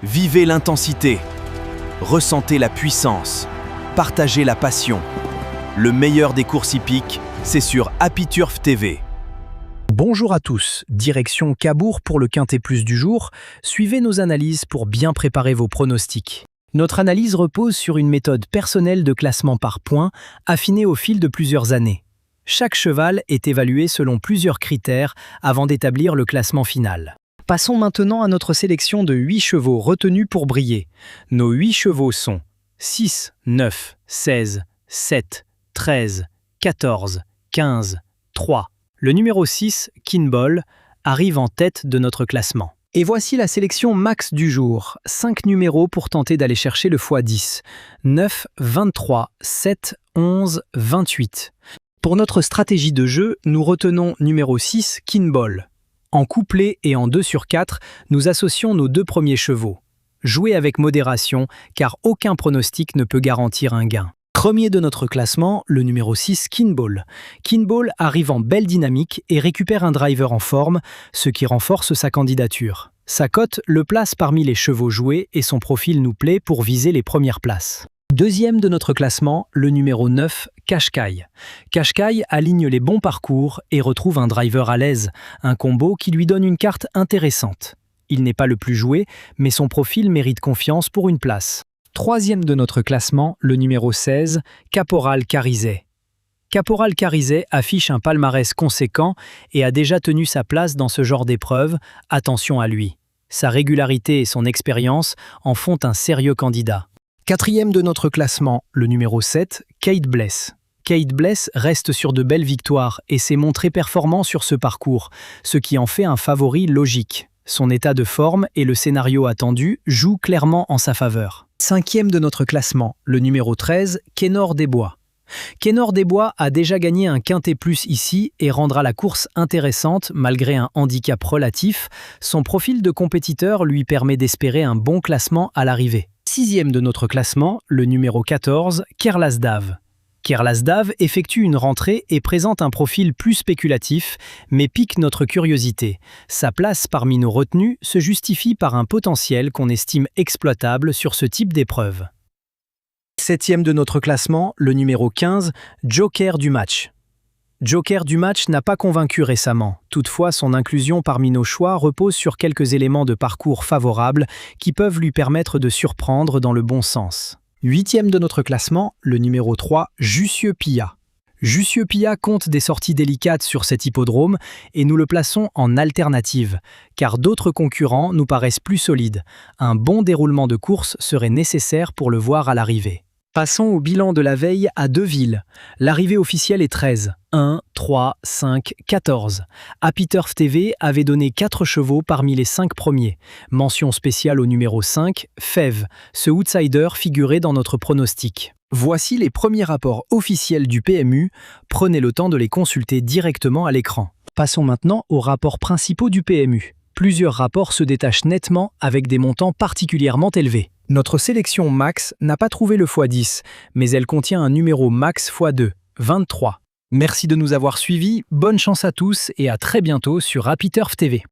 Vivez l'intensité, ressentez la puissance, partagez la passion. Le meilleur des courses hippiques, c'est sur Happy Turf TV. Bonjour à tous, direction Cabourg pour le Quintet Plus du jour. Suivez nos analyses pour bien préparer vos pronostics. Notre analyse repose sur une méthode personnelle de classement par points, affinée au fil de plusieurs années. Chaque cheval est évalué selon plusieurs critères avant d'établir le classement final. Passons maintenant à notre sélection de 8 chevaux retenus pour briller. Nos 8 chevaux sont 6, 9, 16, 7, 13, 14, 15, 3. Le numéro 6, Kinball, arrive en tête de notre classement. Et voici la sélection max du jour. 5 numéros pour tenter d'aller chercher le x10. 9, 23, 7, 11, 28. Pour notre stratégie de jeu, nous retenons numéro 6, Kinball. En couplet et en 2 sur 4, nous associons nos 2 premiers chevaux. Jouez avec modération, car aucun pronostic ne peut garantir un gain. Premier de notre classement, le numéro 6, Kinball. Kinball arrive en belle dynamique et récupère un driver en forme, ce qui renforce sa candidature. Sa cote le place parmi les chevaux joués et son profil nous plaît pour viser les premières places. Deuxième de notre classement, le numéro 9, Qashqai. Qashqai aligne les bons parcours et retrouve un driver à l'aise, un combo qui lui donne une carte intéressante. Il n'est pas le plus joué, mais son profil mérite confiance pour une place. Troisième de notre classement, le numéro 16, Caporal Carizet. Caporal Carizet affiche un palmarès conséquent et a déjà tenu sa place dans ce genre d'épreuve. Attention à lui. Sa régularité et son expérience en font un sérieux candidat. Quatrième de notre classement, le numéro 7, Kate Bless. Kate Bless reste sur de belles victoires et s'est montré performant sur ce parcours, ce qui en fait un favori logique. Son état de forme et le scénario attendu jouent clairement en sa faveur. Cinquième de notre classement, le numéro 13, Kenor des Bois. Kenor des Bois a déjà gagné un Quintet Plus ici et rendra la course intéressante malgré un handicap relatif. Son profil de compétiteur lui permet d'espérer un bon classement à l'arrivée. Sixième de notre classement, le numéro 14, Kerlasdav. Kerlasdav effectue une rentrée et présente un profil plus spéculatif, mais pique notre curiosité. Sa place parmi nos retenus se justifie par un potentiel qu'on estime exploitable sur ce type d'épreuve. Septième de notre classement, le numéro 15, Joker du match. Joker du match n'a pas convaincu récemment. Toutefois, son inclusion parmi nos choix repose sur quelques éléments de parcours favorables qui peuvent lui permettre de surprendre dans le bon sens. Huitième de notre classement, le numéro 3, Jussieu Pilla. Jussieu Pilla compte des sorties délicates sur cet hippodrome et nous le plaçons en alternative, car d'autres concurrents nous paraissent plus solides. Un bon déroulement de course serait nécessaire pour le voir à l'arrivée. Passons au bilan de la veille à Deauville. L'arrivée officielle est 13. 1, 3, 5, 14. Happy Turf TV avait donné 4 chevaux parmi les 5 premiers. Mention spéciale au numéro 5, Fève, ce outsider figuré dans notre pronostic. Voici les premiers rapports officiels du PMU. Prenez le temps de les consulter directement à l'écran. Passons maintenant aux rapports principaux du PMU. Plusieurs rapports se détachent nettement avec des montants particulièrement élevés. Notre sélection max n'a pas trouvé le x10, mais elle contient un numéro max x2, 23. Merci de nous avoir suivis, bonne chance à tous et à très bientôt sur Happy Turf TV.